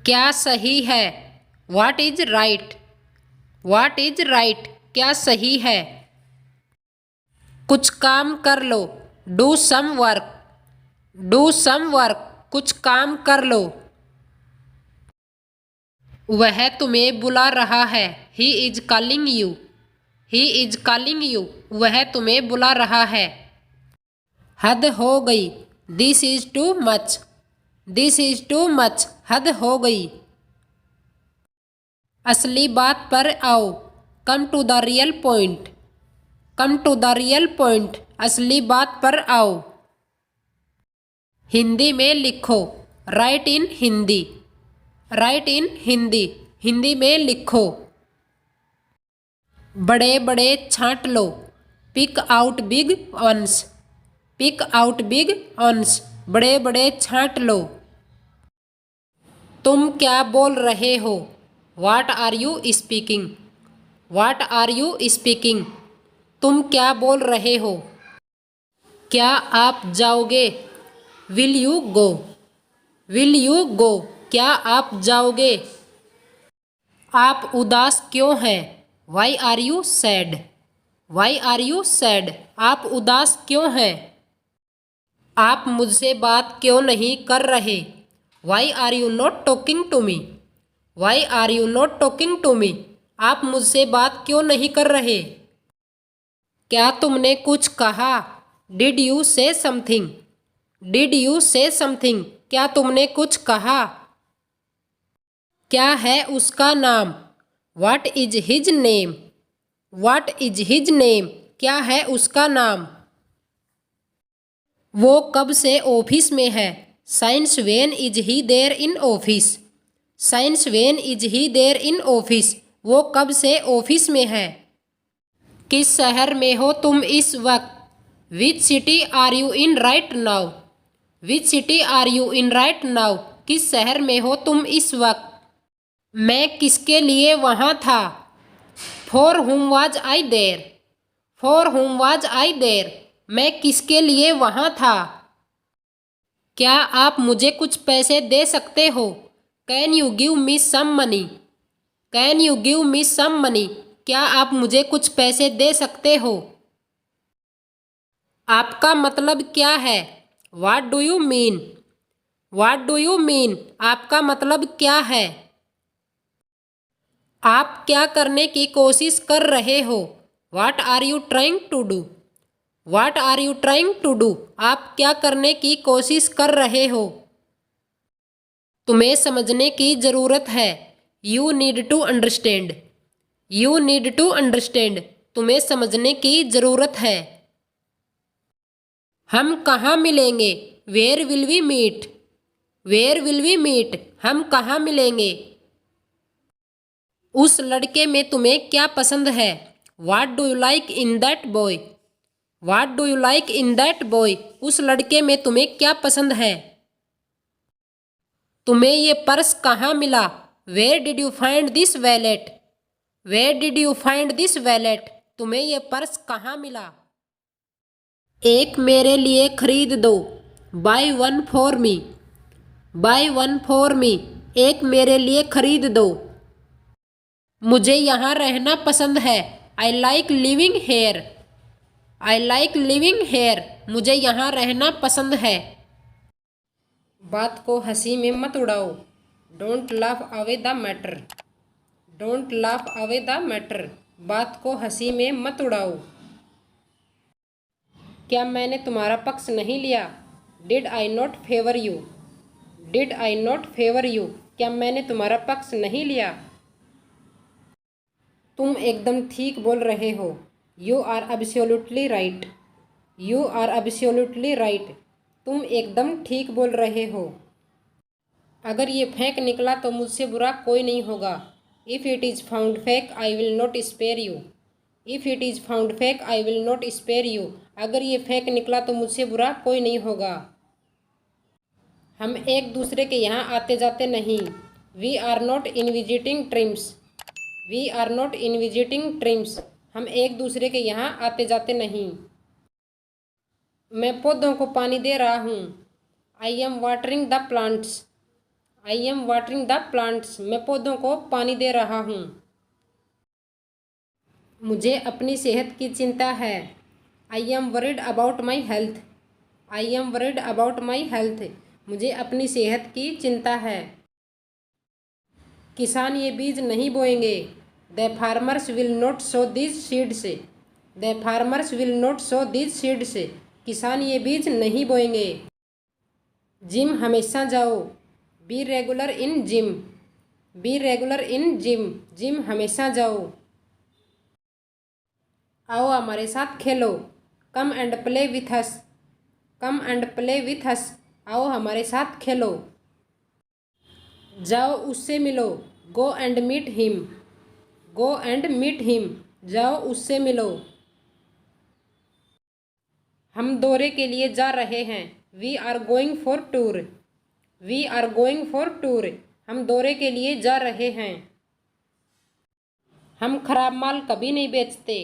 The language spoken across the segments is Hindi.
क्या सही है? What is right? What is right? क्या सही है? कुछ काम कर लो। Do some work. Do some work. कुछ काम कर लो। वह तुम्हें बुला रहा है। He is calling you. He is calling you. वह तुम्हें बुला रहा है। हद हो गई। This is too much. This is too much. हद हो गई। असली बात पर आओ। Come to the real point. Come to the real point. असली बात पर आओ। हिंदी में लिखो। Write in Hindi. Write in Hindi. Hindi में लिखो। बड़े बड़े छांट लो। Pick out big ones. Pick out big ones. बड़े बड़े छांट लो। तुम क्या बोल रहे हो? What are you speaking? What are you speaking? तुम क्या बोल रहे हो? क्या आप जाओगे? Will you go? Will you go? क्या आप जाओगे? आप उदास क्यों हैं? Why are you sad? Why are you sad? आप उदास क्यों हैं? आप मुझसे बात क्यों नहीं कर रहे? Why are you not talking to me? Why are you not talking to me? आप मुझसे बात क्यों नहीं कर रहे? क्या तुमने कुछ कहा? Did you say something? Did you say something? क्या तुमने कुछ कहा? क्या है उसका नाम? What is his name? What is his name? क्या है उसका नाम? वो कब से ऑफिस में है? Since when is he there in office? Since when is he there in office? वो कब से ऑफिस में है? किस शहर में हो तुम इस वक्त? Which city are you in right now? Which city are you in right now? किस शहर में हो तुम इस वक्त? मैं किसके लिए वहाँ था? For whom was I there? For whom was I there? मैं किसके लिए वहाँ था? क्या आप मुझे कुछ पैसे दे सकते हो? Can you give me some money? Can you give me some money? क्या आप मुझे कुछ पैसे दे सकते हो? आपका मतलब क्या है? What do you mean? What do you mean? आपका मतलब क्या है? आप क्या करने की कोशिश कर रहे हो? What are you trying to do? What are you trying to do? आप क्या करने की कोशिश कर रहे हो? तुम्हें समझने की ज़रूरत है। You need to understand. You need to understand. तुम्हें समझने की ज़रूरत है। हम कहाँ मिलेंगे? Where will we meet? Where will we meet? हम कहाँ मिलेंगे? उस लड़के में तुम्हें क्या पसंद है? What do you like in that boy? What do you like in that boy? उस लड़के में तुम्हें क्या पसंद है? तुम्हें ये पर्स कहाँ मिला? Where did you find this wallet? Where did you find this wallet? तुम्हें ये पर्स कहाँ मिला? एक मेरे लिए खरीद दो। Buy one for me. Buy one for me. एक मेरे लिए खरीद दो। मुझे यहाँ रहना पसंद है। I like living here. I like living here. मुझे यहाँ रहना पसंद है। बात को हंसी में मत उड़ाओ। Don't laugh away the matter. Don't laugh away the matter. बात को हंसी में मत उड़ाओ। क्या मैंने तुम्हारा पक्ष नहीं लिया? Did I not favor you? Did I not favor you? क्या मैंने तुम्हारा पक्ष नहीं लिया? तुम एकदम ठीक बोल रहे हो। You are absolutely right. You are absolutely right. तुम एकदम ठीक बोल रहे हो। अगर ये फेंक निकला तो मुझसे बुरा कोई नहीं होगा। If it is found fake, I will not spare you. If it is found fake, I will not spare you. अगर ये फेंक निकला तो मुझसे बुरा कोई नहीं होगा। हम एक दूसरे के यहाँ आते जाते नहीं। We are not in visiting trips. We are not in visiting trips. हम एक दूसरे के यहाँ आते जाते नहीं। मैं पौधों को पानी दे रहा हूँ। I am watering the plants. I am watering the plants, मैं पौधों को पानी दे रहा हूँ। मुझे अपनी सेहत की चिंता है। I am worried about my health. I am worried about my health, मुझे अपनी सेहत की चिंता है। किसान ये बीज नहीं बोएंगे। The farmers will not sow these seeds. The farmers will not sow these seeds, किसान ये बीज नहीं बोएंगे। जिम हमेशा जाओ। Be regular in gym. Be regular in gym, gym हमेशा जाओ। आओ हमारे साथ खेलो। Come and play with us. Come and play with us, आओ हमारे साथ खेलो। जाओ उससे मिलो। Go and meet him. Go and meet him, जाओ उससे मिलो। हम दौरे के लिए जा रहे हैं। We are going for tour. We are going for tour, हम दौरे के लिए जा रहे हैं। हम खराब माल कभी नहीं बेचते।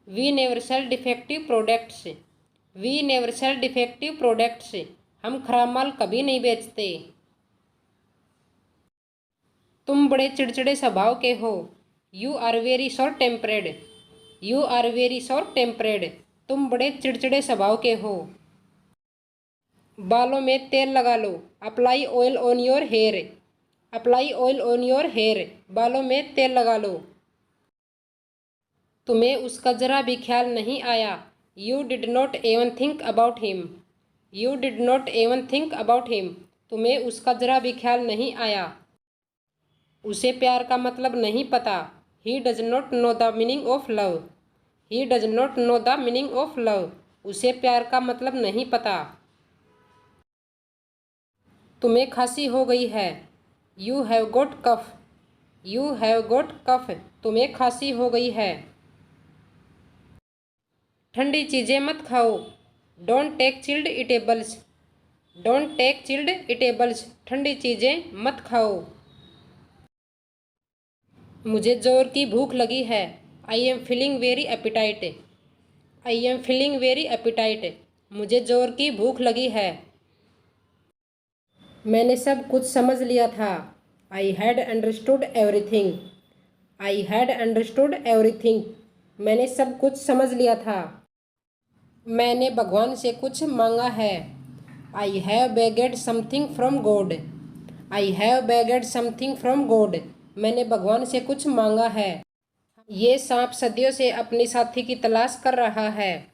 We never sell defective products. We never sell defective products, हम खराब माल कभी नहीं बेचते। तुम बड़े चिड़चिड़े स्वभाव के हो। You are very short tempered. You are very short tempered, तुम बड़े चिड़चिड़े स्वभाव के हो। बालों में तेल लगा लो। Apply oil on your hair. Apply oil on your hair, बालों में तेल लगा लो। तुम्हें उसका जरा भी ख्याल नहीं आया। You did not even think about him. You did not even think about him, तुम्हें उसका जरा भी ख्याल नहीं आया। उसे प्यार का मतलब नहीं पता। He does not know the meaning of love. He does not know the meaning of love, उसे प्यार का मतलब नहीं पता। तुम्हें खांसी हो गई है। You have got cough. You have got cough, तुम्हें खांसी हो गई है। ठंडी चीज़ें मत खाओ। Don't take chilled eatables. Don't take chilled eatables, ठंडी चीज़ें मत खाओ। मुझे जोर की भूख लगी है। I am feeling very appetite. I am feeling very appetite, मुझे जोर की भूख लगी है। मैंने सब कुछ समझ लिया था। I had understood everything. I had understood everything, मैंने सब कुछ समझ लिया था। मैंने भगवान से कुछ मांगा है। I have begged something from God. I have begged something from God, मैंने भगवान से कुछ मांगा है। ये सांप सदियों से अपनी साथी की तलाश कर रहा है।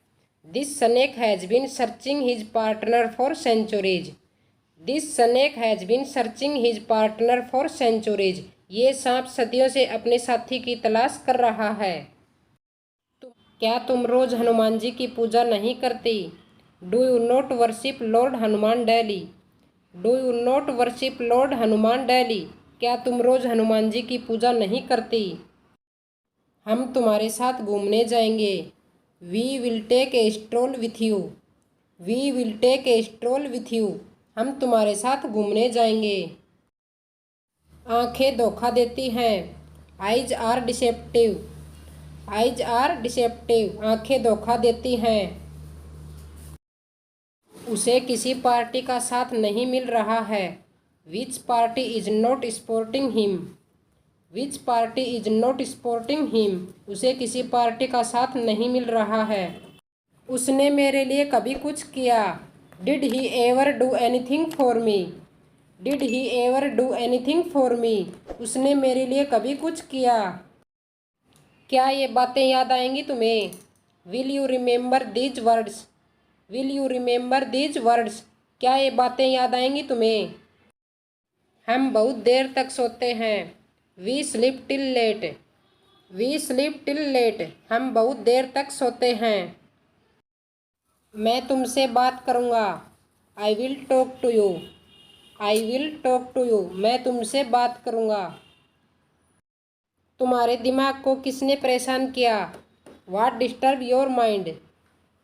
This snake has been searching his partner for centuries. This snake has been searching his partner for centuries, ये सांप सदियों से अपने साथी की तलाश कर रहा है। क्या तुम रोज हनुमान जी की पूजा नहीं करती? Do you not worship Lord Hanuman daily? Do you not worship Lord Hanuman daily, क्या तुम रोज हनुमान जी की पूजा नहीं करती? हम तुम्हारे साथ घूमने जाएंगे। We will take a stroll with you. We will take a stroll with you, हम तुम्हारे साथ घूमने जाएंगे। आंखें धोखा देती हैं। Eyes are deceptive. Eyes are deceptive, आंखें धोखा देती हैं। उसे किसी पार्टी का साथ नहीं मिल रहा है। विच party is not supporting him. Which party is not supporting him, उसे किसी पार्टी का साथ नहीं मिल रहा है। उसने मेरे लिए कभी कुछ किया। Did he ever do anything for me. Did he ever do anything for me, उसने मेरे लिए कभी कुछ किया। क्या ये बातें याद आएंगी तुम्हें? Will you remember these words. Will you remember these words, क्या ये बातें याद आएंगी तुम्हें? हम बहुत देर तक सोते हैं। We sleep till late. We sleep till late, हम बहुत देर तक सोते हैं। मैं तुमसे बात करूँगा। I will talk to you. I will talk to you, मैं तुमसे बात करूँगा। तुम्हारे दिमाग को किसने परेशान किया? What disturb your mind.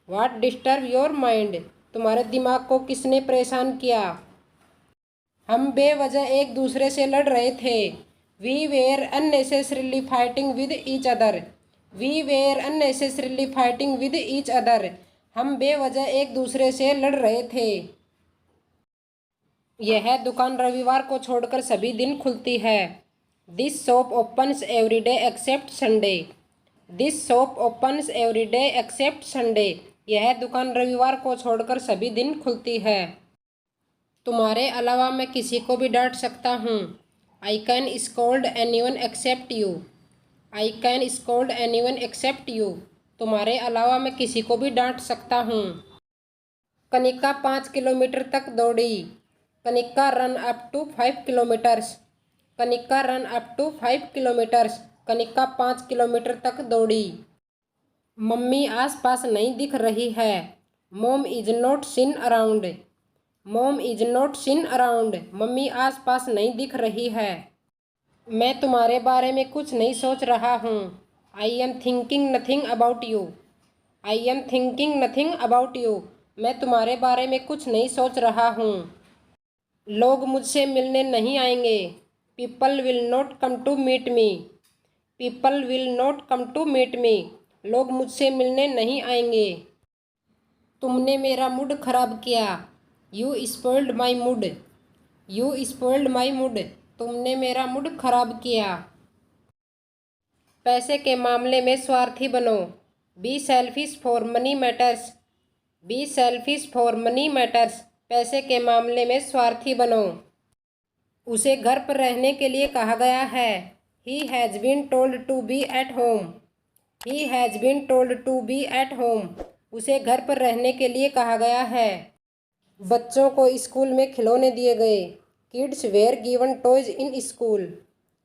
What disturb your mind, तुम्हारे दिमाग को किसने परेशान किया? हम बेवजह एक दूसरे से लड़ रहे थे। We were unnecessarily fighting with each other. We were unnecessarily fighting with each other, हम बेवजह एक दूसरे से लड़ रहे थे। यह दुकान रविवार को छोड़कर सभी दिन खुलती है। This shop opens every day except Sunday. This shop opens every day except Sunday. यह दुकान रविवार को छोड़कर सभी दिन खुलती है। तुम्हारे अलावा मैं किसी को भी डांट सकता हूँ। I can scold anyone except you. I can scold anyone except you. तुम्हारे अलावा मैं किसी को भी डांट सकता हूँ। कनिका 5 किलोमीटर तक दौड़ी। Kanika run up to 5 kilometres. Kanika run up to 5 kilometres. Kanika 5 kilometre तक दौड़ी। मम्मी आसपास नहीं दिख रही है। Mom is not seen around. Mom is not seen around. Mummy आसपास नहीं दिख रही है। मैं तुम्हारे बारे में कुछ नहीं सोच रहा हूँ। I am thinking nothing about you. I am thinking nothing about you. मैं तुम्हारे बारे में कुछ नहीं सोच रहा हूँ। लोग मुझसे मिलने नहीं आएंगे। People will not come to meet me. People will not come to meet me. लोग मुझसे मिलने नहीं आएंगे। तुमने मेरा मूड खराब किया। You spoiled my mood. You spoiled my mood. तुमने मेरा मूड खराब किया। पैसे के मामले में स्वार्थी बनो। Be selfish for money matters. Be selfish for money matters. पैसे के मामले में स्वार्थी बनो। उसे घर पर रहने के लिए कहा गया है। He has been told to be at home. He has been told to be at home. उसे घर पर रहने के लिए कहा गया है। बच्चों को स्कूल में खिलौने दिए गए। Kids where given toys in school.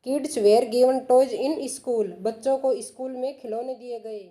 Kids where given toys in school. बच्चों को स्कूल में खिलौने दिए गए।